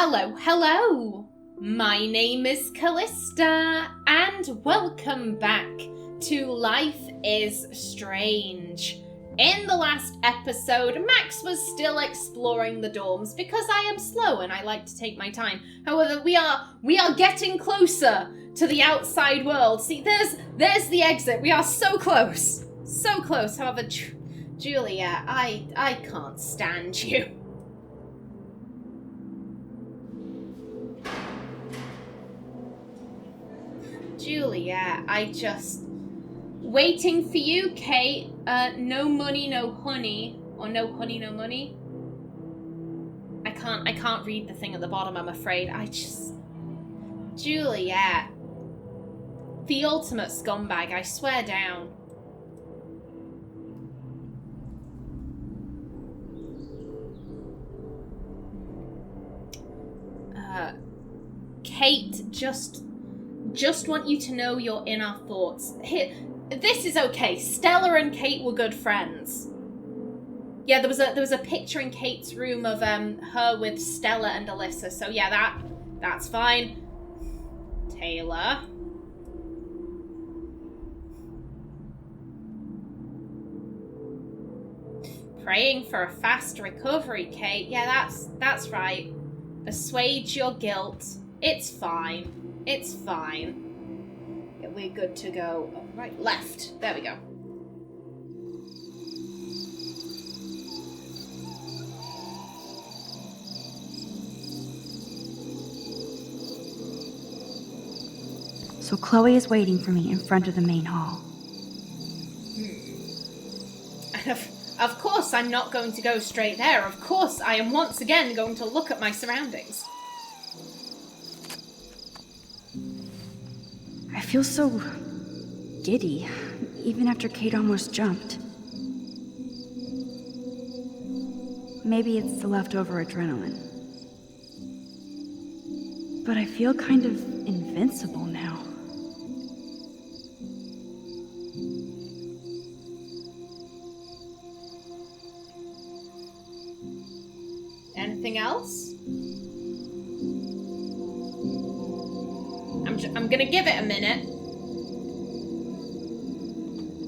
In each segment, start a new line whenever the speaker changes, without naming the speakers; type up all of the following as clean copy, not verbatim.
Hello! My name is Callista, and welcome back to Life is Strange. In the last episode, Max was still exploring the dorms because I am slow and I like to take my time. However, we are getting closer to the outside world. See, there's the exit. We are so close. So close. However, Julia, I can't stand you. Julia, waiting for you, Kate. No money, no honey, or no honey, no money. I can't read the thing at the bottom, I'm afraid. Juliet. The ultimate scumbag, I swear down. Kate, just want you to know you're in our thoughts. Here, this is okay. Stella and Kate were good friends. Yeah, there was a picture in Kate's room of her with Stella and Alyssa. So yeah, that's fine. Taylor. Praying for a fast recovery, Kate. Yeah, that's right. Assuage your guilt. It's fine. It's fine. Yeah, we're good to go. Oh, right, left. There we go.
So Chloe is waiting for me in front of the main hall.
Of course I'm not going to go straight there. Of course I am once again going to look at my surroundings.
I feel so giddy, even after Kate almost jumped. Maybe it's the leftover adrenaline. But I feel kind of invincible now.
Anything else? I'm gonna give it a minute.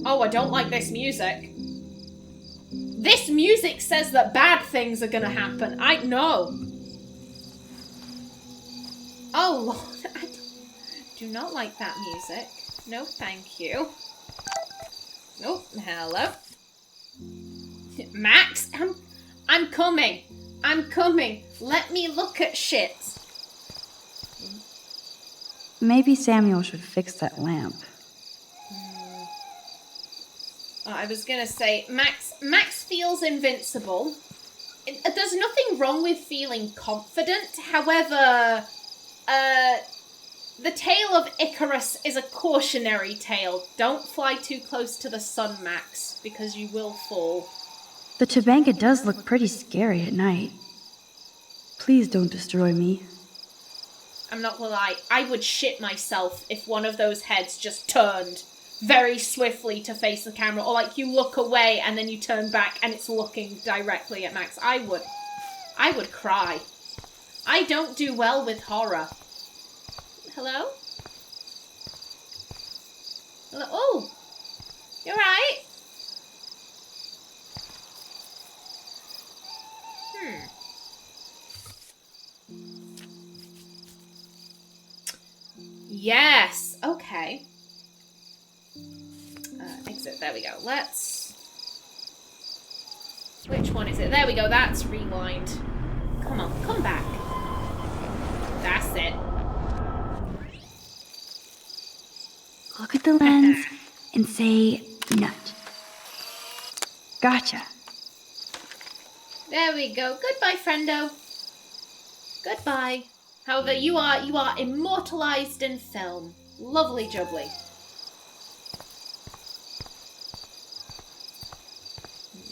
Oh, I don't like this music. This music says that bad things are gonna happen. I know. Oh, Lord. I do not like that music. No, thank you. Oh, hello. Max, I'm coming. I'm coming. Let me look at shit.
Maybe Samuel should fix that lamp.
Oh, I was gonna say, Max feels invincible. There's nothing wrong with feeling confident. However, the tale of Icarus is a cautionary tale. Don't fly too close to the sun, Max, because you will fall.
The Tobanga does look pretty scary at night. Please don't destroy me.
I'm not gonna lie, I would shit myself if one of those heads just turned very swiftly to face the camera, or like you look away and then you turn back and it's looking directly at Max. I would cry. I don't do well with horror. Hello? Hello? Oh! You alright? Yes, okay. Exit, there we go. Which one is it? There we go, that's rewind. Come on, come back. That's it.
Look at the lens and say nut. Gotcha.
There we go. Goodbye, friendo. Goodbye. However, you are immortalized in film. Lovely jubbly.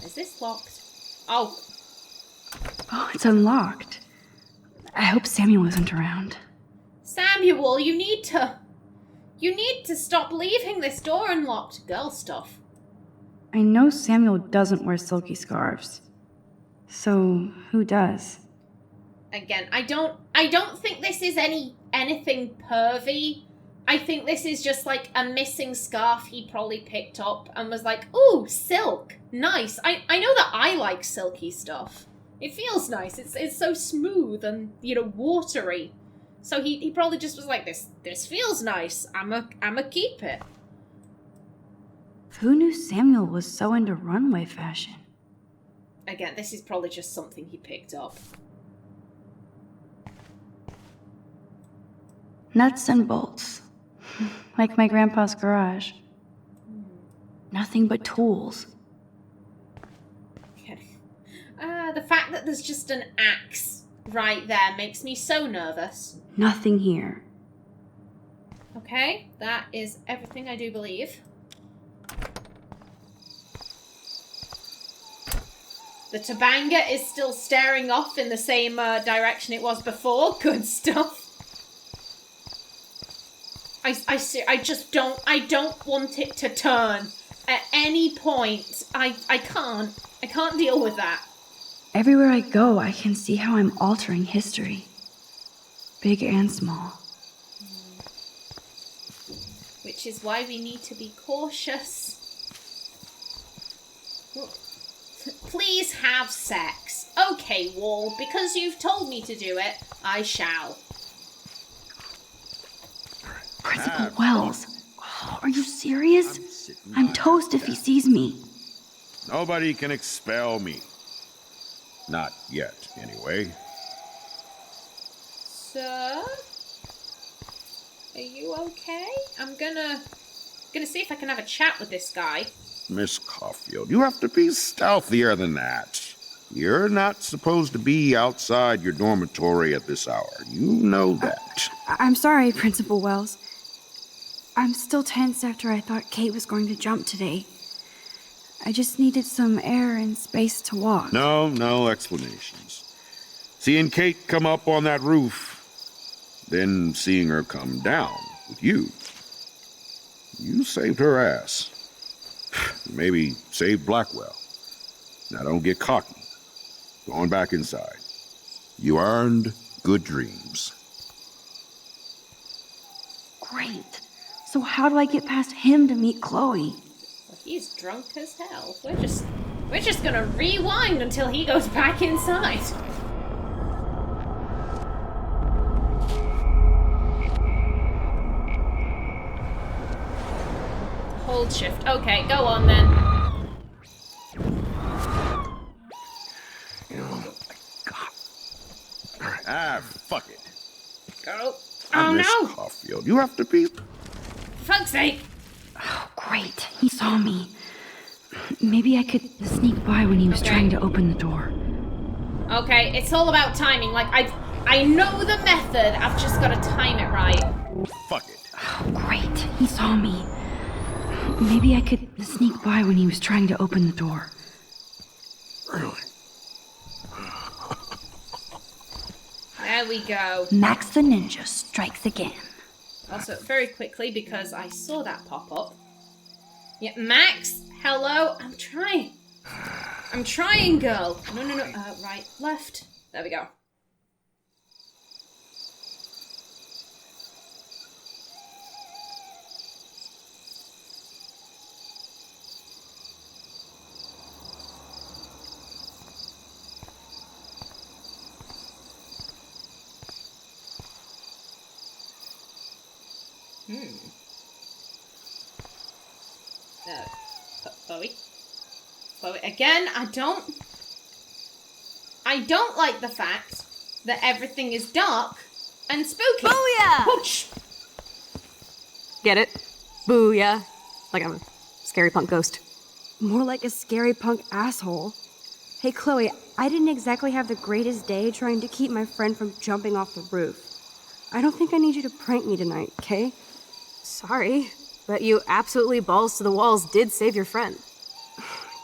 Is this locked? Oh.
Oh, it's unlocked. I hope Samuel isn't around.
Samuel, you need to stop leaving this door unlocked. Girl stuff.
I know Samuel doesn't wear silky scarves. So, who does?
Again, I don't think this is anything pervy. I think this is just like a missing scarf he probably picked up and was like, ooh, silk, nice. I know that I like silky stuff. It feels nice. It's so smooth and, you know, watery. So he probably just was like, this feels nice. I'ma keep it.
Who knew Samuel was so into runway fashion?
Again, this is probably just something he picked up.
Nuts and bolts. Like my grandpa's garage. Nothing but tools.
The fact that there's just an axe right there makes me so nervous.
Nothing here.
Okay, that is everything I do believe. The Tobanga is still staring off in the same direction it was before. Good stuff. I just don't want it to turn at any point. I can't deal with that.
Everywhere I go, I can see how I'm altering history. Big and small.
Which is why we need to be cautious. Please have sex. Okay, Wall, because you've told me to do it, I shall.
Principal Wells, are you serious? I'm toast if he sees me.
Nobody can expel me. Not yet, anyway.
Sir? Are you okay? I'm gonna see if I can have a chat with this guy.
Miss Caulfield, you have to be stealthier than that. You're not supposed to be outside your dormitory at this hour. You know that.
I'm sorry, Principal Wells. I'm still tense after I thought Kate was going to jump today. I just needed some air and space to walk.
No explanations. Seeing Kate come up on that roof, then seeing her come down with you. You saved her ass. Maybe saved Blackwell. Now don't get cocky. Going back inside. You earned good dreams.
Great. So how do I get past him to meet Chloe?
Well, he's drunk as hell. We're just gonna rewind until he goes back inside. Hold shift. Okay, go on then.
Fuck it.
Go. Oh
Miss
no!
Caulfield, you have to be...
For fuck's sake!
Oh, great. He saw me. Maybe I could sneak by when he was trying to open the door.
Okay, it's all about timing. Like, I know the method. I've just got to time it right.
Fuck it.
Oh, great. He saw me. Maybe I could sneak by when he was trying to open the door.
Really?
There we go.
Max the Ninja strikes again.
Also, very quickly, because I saw that pop up. Yeah, Max, hello? I'm trying, girl. No. Right, left. There we go. Chloe, again, I don't like the fact that everything is dark and spooky.
Booyah!
Whoosh.
Get it? Booyah. Like I'm a scary punk ghost.
More like a scary punk asshole. Hey, Chloe, I didn't exactly have the greatest day trying to keep my friend from jumping off the roof. I don't think I need you to prank me tonight, okay?
Sorry, but you absolutely balls to the walls did save your friend.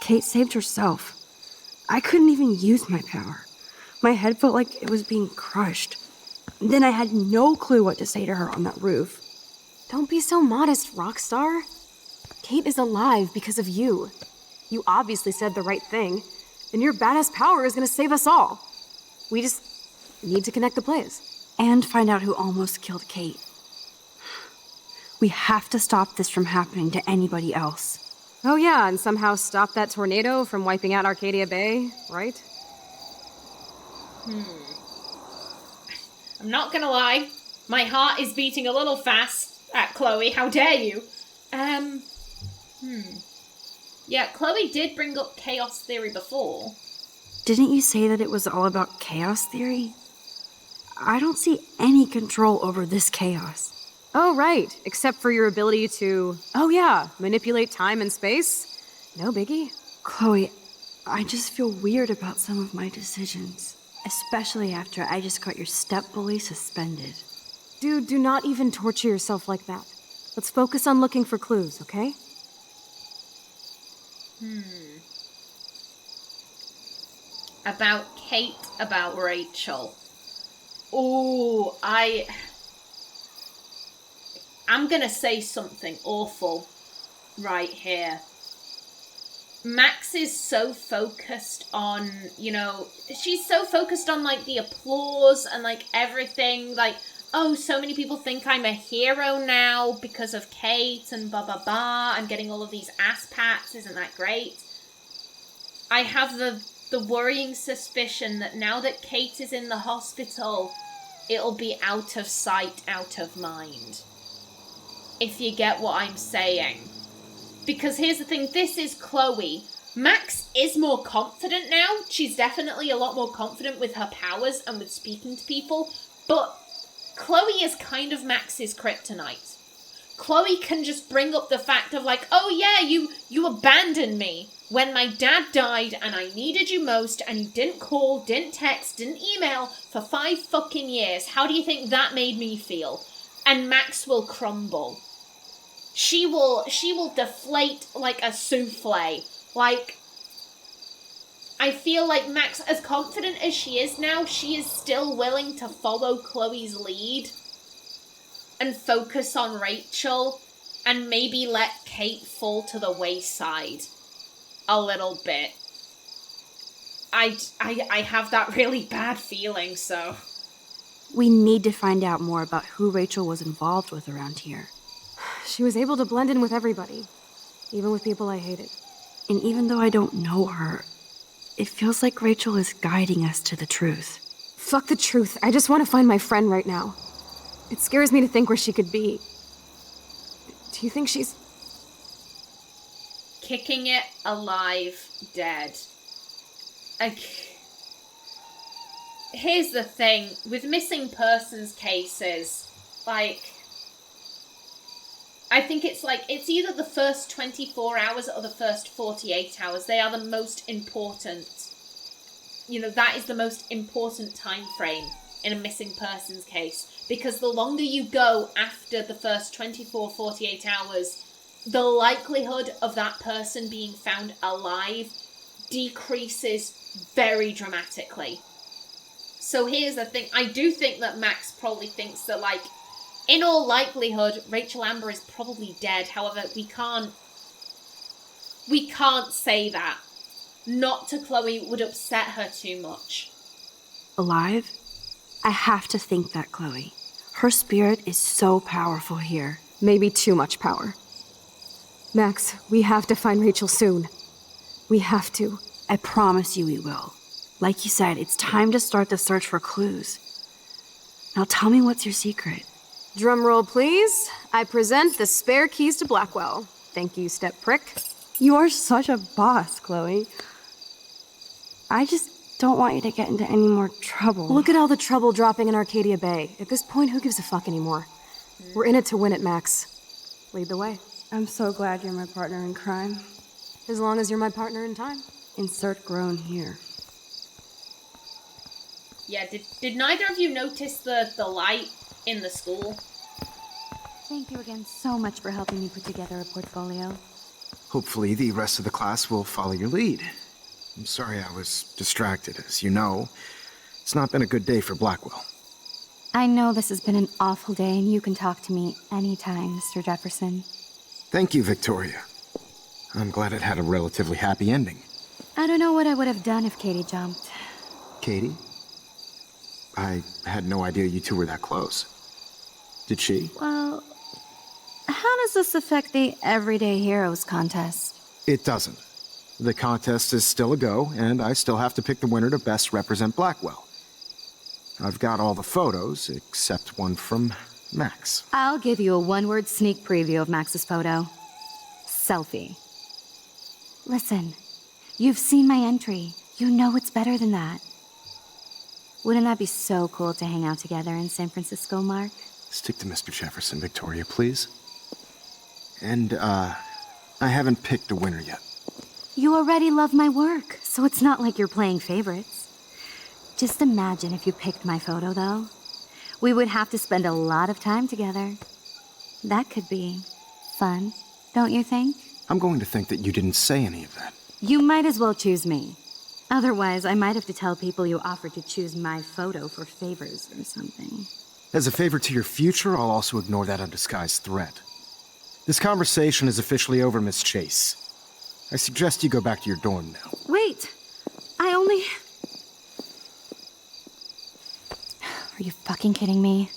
Kate saved herself. I couldn't even use my power. My head felt like it was being crushed. Then I had no clue what to say to her on that roof.
Don't be so modest, Rockstar. Kate is alive because of you. You obviously said the right thing, and your badass power is gonna save us all. We Need to connect the plays.
And find out who almost killed Kate. We have to stop this from happening to anybody else.
Oh yeah, and somehow stop that tornado from wiping out Arcadia Bay, right?
I'm not gonna lie, my heart is beating a little fast at Chloe. How dare you? Yeah, Chloe did bring up chaos theory before.
Didn't you say that it was all about chaos theory? I don't see any control over this chaos.
Oh, right. Except for your ability to, oh yeah, manipulate time and space. No biggie.
Chloe, I just feel weird about some of my decisions. Especially after I just got your step-bully suspended.
Dude, do not even torture yourself like that. Let's focus on looking for clues, okay?
About Kate, about Rachel. Ooh, I'm gonna say something awful right here. Max is so focused on, she's so focused on, like, the applause and, like, everything. Like, oh, so many people think I'm a hero now because of Kate and blah, blah, blah. I'm getting all of these ass pats. Isn't that great? I have the worrying suspicion that now that Kate is in the hospital, it'll be out of sight, out of mind. If you get what I'm saying. Because here's the thing, this is Chloe. Max is more confident now. She's definitely a lot more confident with her powers and with speaking to people. But Chloe is kind of Max's kryptonite. Chloe can just bring up the fact of like, oh yeah, you abandoned me when my dad died and I needed you most and you didn't call, didn't text, didn't email for 5 fucking years. How do you think that made me feel? And Max will crumble. She will deflate like a souffle. Like, I feel like Max, as confident as she is now, she is still willing to follow Chloe's lead and focus on Rachel and maybe let Kate fall to the wayside a little bit. I have that really bad feeling, so...
We need to find out more about who Rachel was involved with around here.
She was able to blend in with everybody, even with people I hated.
And even though I don't know her, it feels like Rachel is guiding us to the truth.
Fuck the truth. I just want to find my friend right now. It scares me to think where she could be. Do you think she's...
Kicking it alive, dead. Here's the thing, with missing persons cases, like... I think it's either the first 24 hours or the first 48 hours. They are the most important. That is the most important time frame in a missing persons case. Because the longer you go after the first 24, 48 hours, the likelihood of that person being found alive decreases very dramatically. So here's the thing. I do think that Max probably thinks that, in all likelihood, Rachel Amber is probably dead. However, we can't say that. Not to Chloe would upset her too much.
Alive? I have to think that, Chloe. Her spirit is so powerful here.
Maybe too much power. Max, we have to find Rachel soon. We have to.
I promise you we will. Like you said, it's time to start the search for clues. Now tell me what's your secret.
Drum roll, please. I present the spare keys to Blackwell. Thank you, step prick.
You are such a boss, Chloe. I just don't want you to get into any more trouble.
Look at all the trouble dropping in Arcadia Bay. At this point, who gives a fuck anymore? We're in it to win it, Max. Lead the way.
I'm so glad you're my partner in crime.
As long as you're my partner in time.
Insert groan here.
Yeah, did neither of you notice the light in the school?
Thank you again so much for helping me put together a portfolio.
Hopefully the rest of the class will follow your lead. I'm sorry I was distracted. As you know, it's not been a good day for Blackwell.
I know this has been an awful day, and you can talk to me anytime, Mr. Jefferson.
Thank you, Victoria. I'm glad it had a relatively happy ending.
I don't know what I would have done if Katie jumped.
Katie? I had no idea you two were that close. Did she?
Well, how does this affect the Everyday Heroes contest?
It doesn't. The contest is still a go, and I still have to pick the winner to best represent Blackwell. I've got all the photos, except one from Max.
I'll give you a one-word sneak preview of Max's photo. Selfie. Listen, you've seen my entry. You know it's better than that. Wouldn't that be so cool to hang out together in San Francisco, Mark?
Stick to Mr. Jefferson, Victoria, please. And, I haven't picked a winner yet.
You already love my work, so it's not like you're playing favorites. Just imagine if you picked my photo, though. We would have to spend a lot of time together. That could be fun, don't you think?
I'm going to think that you didn't say any of that.
You might as well choose me. Otherwise, I might have to tell people you offered to choose my photo for favors or something.
As a favor to your future, I'll also ignore that undisguised threat. This conversation is officially over, Miss Chase. I suggest you go back to your dorm now.
Wait! Are you fucking kidding me?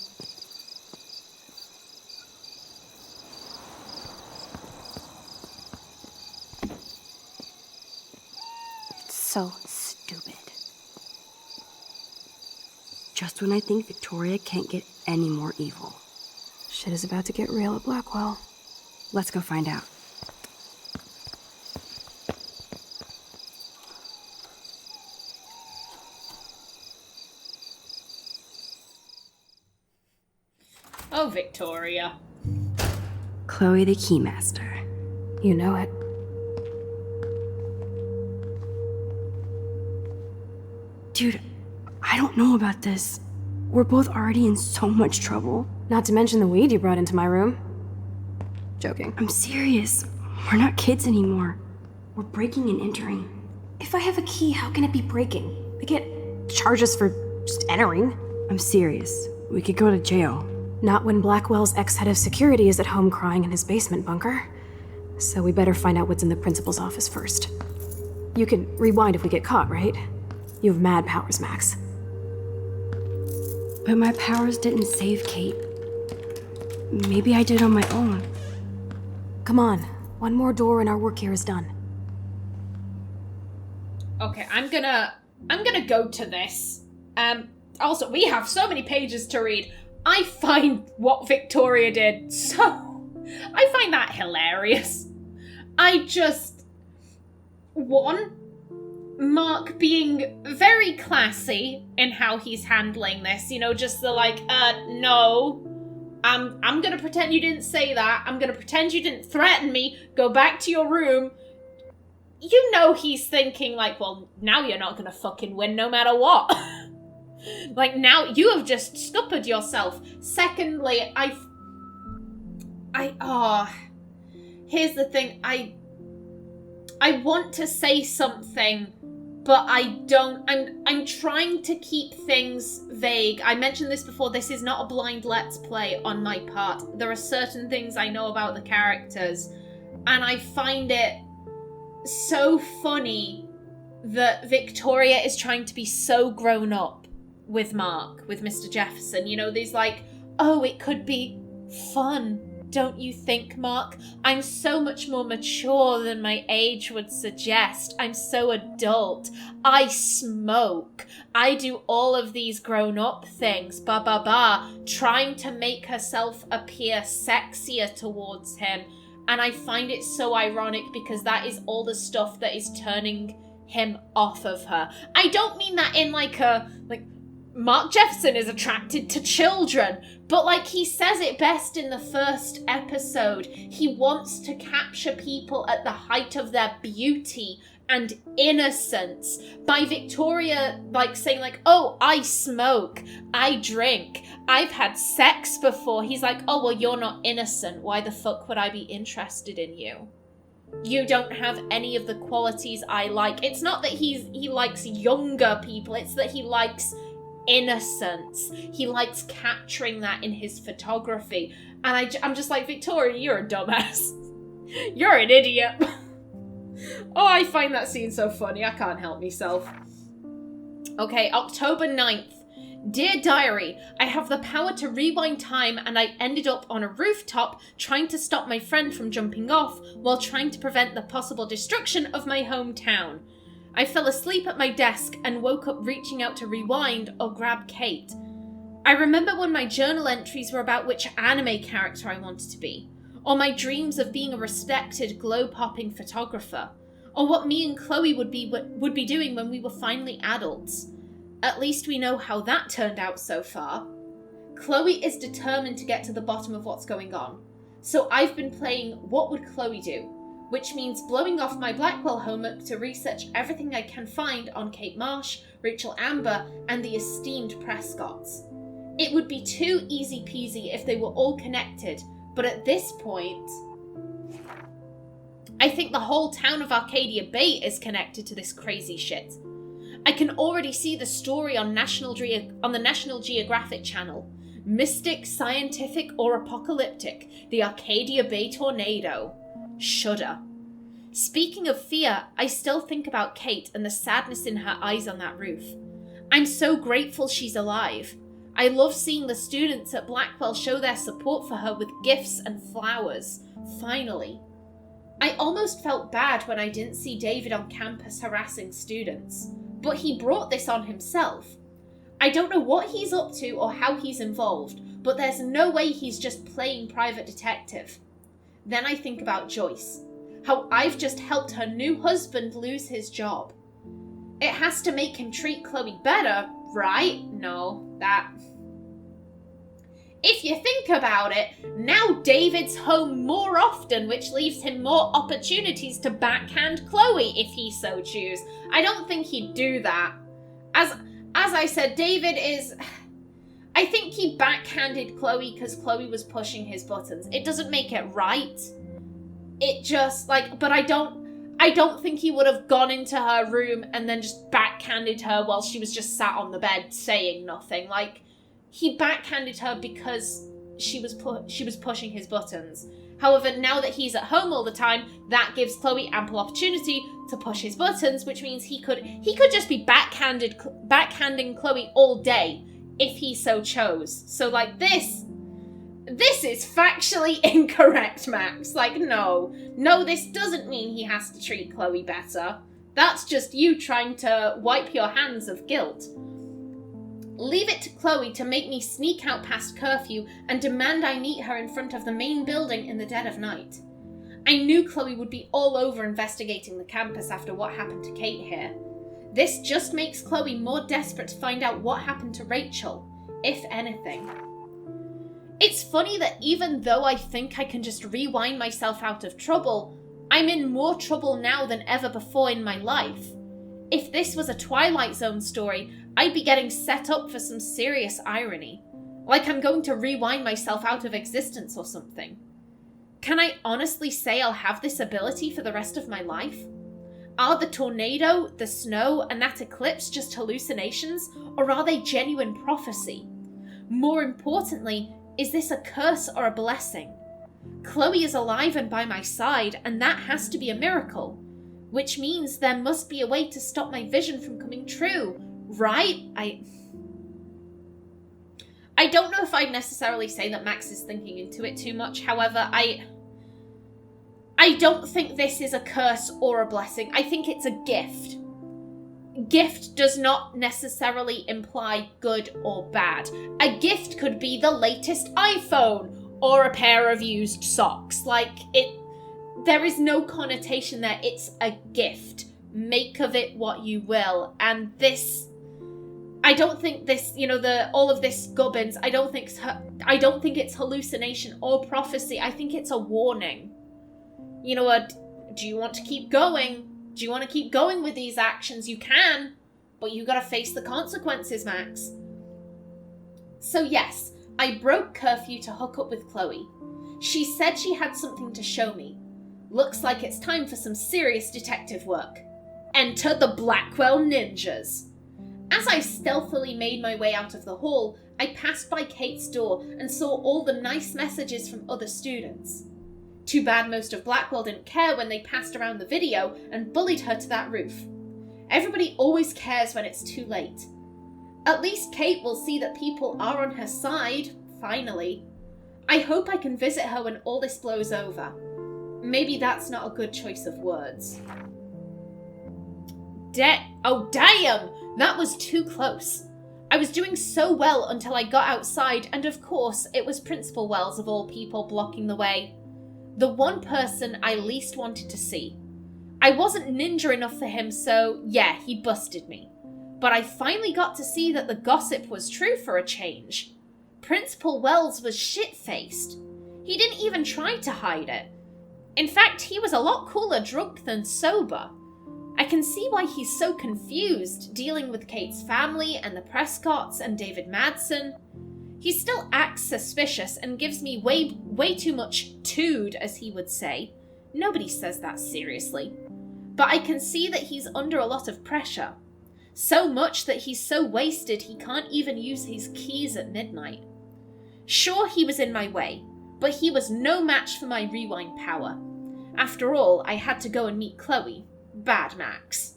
So stupid.
Just when I think Victoria can't get any more evil. Shit is about to get real at Blackwell. Let's go find out.
Oh, Victoria.
Chloe the Keymaster. You know it. Dude, I don't know about this. We're both already in so much trouble. Not to mention the weed you brought into my room. Joking. I'm serious. We're not kids anymore. We're breaking and entering. If I have a key, how can it be breaking? I get charges for just entering. I'm serious. We could go to jail. Not when Blackwell's ex-head of security is at home crying in his basement bunker. So we better find out what's in the principal's office first. You can rewind if we get caught, right? You have mad powers, Max. But my powers didn't save Kate. Maybe I did on my own. Come on, one more door and our work here is done.
Okay, I'm gonna go to this. Also, we have so many pages to read. I find what Victoria did I find that hilarious. Mark being very classy in how he's handling this, just the no, I'm gonna pretend you didn't say that, I'm gonna pretend you didn't threaten me, go back to your room. He's thinking well, now you're not gonna fucking win no matter what. Now you have just scuppered yourself. Secondly, here's the thing, I want to say something, but I don't. I'm trying to keep things vague. I mentioned this before, this is not a blind let's play on my part. There are certain things I know about the characters, and I find it so funny that Victoria is trying to be so grown up with Mark, with Mr. Jefferson. These oh, it could be fun. Don't you think, Mark? I'm so much more mature than my age would suggest. I'm so adult. I smoke. I do all of these grown-up things. Trying to make herself appear sexier towards him. And I find it so ironic because that is all the stuff that is turning him off of her. I don't mean that in Mark Jefferson is attracted to children, but he says it best in the first episode. He wants to capture people at the height of their beauty and innocence. By Victoria saying oh, I smoke, I drink, I've had sex before. He's oh, well, you're not innocent. Why the fuck would I be interested in you? You don't have any of the qualities I like. It's not that he likes younger people, it's that he likes innocence. He likes capturing that in his photography. And I'm just Victoria, you're a dumbass. You're an idiot. Oh, I find that scene so funny. I can't help myself. Okay, October 9th Dear Diary, I have the power to rewind time and I ended up on a rooftop trying to stop my friend from jumping off while trying to prevent the possible destruction of my hometown. I fell asleep at my desk and woke up reaching out to rewind or grab Kate. I remember when my journal entries were about which anime character I wanted to be, or my dreams of being a respected glow-popping photographer, or what me and Chloe would be doing when we were finally adults. At least we know how that turned out so far. Chloe is determined to get to the bottom of what's going on, so I've been playing What Would Chloe Do?, which means blowing off my Blackwell homework to research everything I can find on Kate Marsh, Rachel Amber, and the esteemed Prescotts. It would be too easy peasy if they were all connected, but at this point, I think the whole town of Arcadia Bay is connected to this crazy shit. I can already see the story on the National Geographic Channel. Mystic, scientific, or apocalyptic, the Arcadia Bay tornado. Shudder. Speaking of fear, I still think about Kate and the sadness in her eyes on that roof. I'm so grateful she's alive. I love seeing the students at Blackwell show their support for her with gifts and flowers. Finally. I almost felt bad when I didn't see David on campus harassing students, but he brought this on himself. I don't know what he's up to or how he's involved, but there's no way he's just playing private detective. Then I think about Joyce, how I've just helped her new husband lose his job. It has to make him treat Chloe better, right? No, that... If you think about it, now David's home more often, which leaves him more opportunities to backhand Chloe if he so choose. I don't think he'd do that. As I said, David is... I think he backhanded Chloe because Chloe was pushing his buttons. It doesn't make it right. It just, but I don't think he would have gone into her room and then just backhanded her while she was just sat on the bed saying nothing. He backhanded her because she was pushing his buttons. However, now that he's at home all the time, that gives Chloe ample opportunity to push his buttons, which means he could just be backhanding Chloe all day if he so chose. So this is factually incorrect, Max. No, this doesn't mean he has to treat Chloe better. That's just you trying to wipe your hands of guilt. Leave it to Chloe to make me sneak out past curfew and demand I meet her in front of the main building in the dead of night. I knew Chloe would be all over investigating the campus after what happened to Kate here. This just makes Chloe more desperate to find out what happened to Rachel, if anything. It's funny that even though I think I can just rewind myself out of trouble, I'm in more trouble now than ever before in my life. If this was a Twilight Zone story, I'd be getting set up for some serious irony. Like I'm going to rewind myself out of existence or something. Can I honestly say I'll have this ability for the rest of my life? Are the tornado, the snow, and that eclipse just hallucinations, or are they genuine prophecy? More importantly, is this a curse or a blessing? Chloe is alive and by my side, and that has to be a miracle. Which means there must be a way to stop my vision from coming true, right? I don't know if I'd necessarily say that Max is thinking into it too much. However, I don't think this is a curse or a blessing. I think it's a gift. Gift does not necessarily imply good or bad. A gift could be the latest iPhone or a pair of used socks. There is no connotation there. It's a gift. Make of it what you will. And this, I don't think this, all of this gubbins, I don't think it's hallucination or prophecy. I think it's a warning. You know what? Do you want to keep going? Do you want to keep going with these actions? You can, but you gotta face the consequences, Max. So yes, I broke curfew to hook up with Chloe. She said she had something to show me. Looks like it's time for some serious detective work. Enter the Blackwell Ninjas. As I stealthily made my way out of the hall, I passed by Kate's door and saw all the nice messages from other students. Too bad most of Blackwell didn't care when they passed around the video and bullied her to that roof. Everybody always cares when it's too late. At least Kate will see that people are on her side, finally. I hope I can visit her when all this blows over. Maybe that's not a good choice of words. Oh, damn! That was too close. I was doing so well until I got outside, and of course, it was Principal Wells of all people blocking the way. The one person I least wanted to see. I wasn't ninja enough for him, so yeah, he busted me. But I finally got to see that the gossip was true for a change. Principal Wells was shit-faced. He didn't even try to hide it. In fact, he was a lot cooler drunk than sober. I can see why he's so confused, dealing with Kate's family and the Prescotts and David Madsen. He still acts suspicious and gives me way too much tood, as he would say. Nobody says that seriously. But I can see that he's under a lot of pressure. So much that he's so wasted he can't even use his keys at midnight. Sure, he was in my way, but he was no match for my rewind power. After all, I had to go and meet Chloe. Bad Max.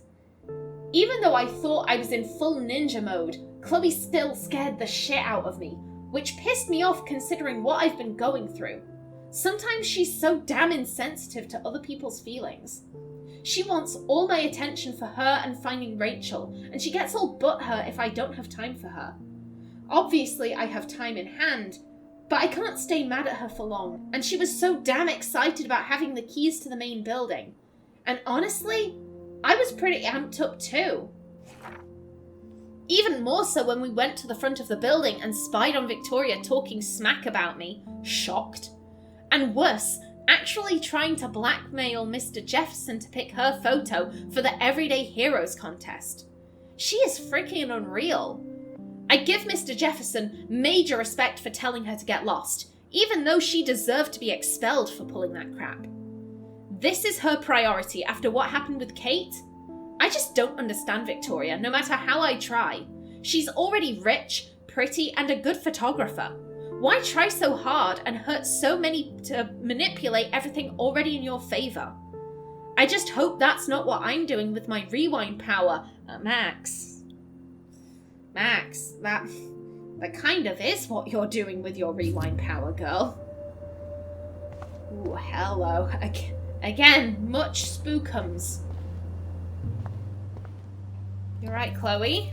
Even though I thought I was in full ninja mode, Chloe still scared the shit out of me, which pissed me off considering what I've been going through. Sometimes she's so damn insensitive to other people's feelings. She wants all my attention for her and finding Rachel, and she gets all butthurt if I don't have time for her. Obviously, I have time in hand, but I can't stay mad at her for long, and she was so damn excited about having the keys to the main building. And honestly, I was pretty amped up too. Even more so when we went to the front of the building and spied on Victoria talking smack about me, shocked. And worse, actually trying to blackmail Mr. Jefferson to pick her photo for the Everyday Heroes contest. She is freaking unreal. I give Mr. Jefferson major respect for telling her to get lost, even though she deserved to be expelled for pulling that crap. This is her priority after what happened with Kate? I just don't understand Victoria, no matter how I try. She's already rich, pretty, and a good photographer. Why try so hard and hurt so many to manipulate everything already in your favor? I just hope that's not what I'm doing with my rewind power. Max, that kind of is what you're doing with your rewind power, girl. Ooh, hello. Again, much spookums. You right, Chloe?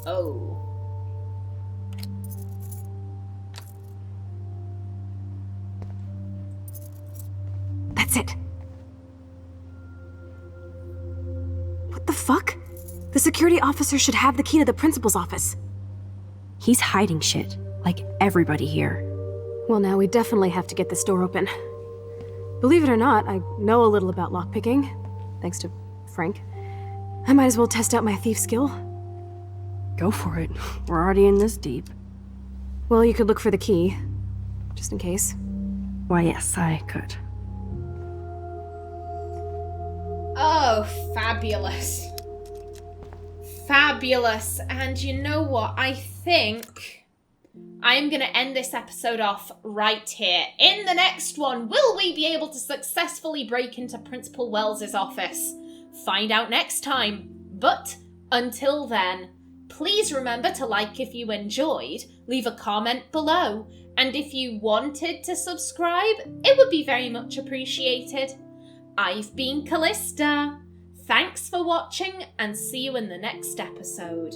Oh.
That's it. What the fuck? The security officer should have the key to the principal's office.
He's hiding shit, like everybody here.
Well, now we definitely have to get this door open. Believe it or not, I know a little about lockpicking, thanks to Frank. I might as well test out my thief skill.
Go for it. We're already in this deep.
Well, you could look for the key, just in case.
Why, yes, I could.
Oh, fabulous. Fabulous. And you know what? I think I'm going to end this episode off right here. In the next one, will we be able to successfully break into Principal Wells' office? Find out next time. But until then, please remember to like if you enjoyed, leave a comment below, and if you wanted to subscribe, it would be very much appreciated. I've been Kallista. Thanks for watching, and see you in the next episode.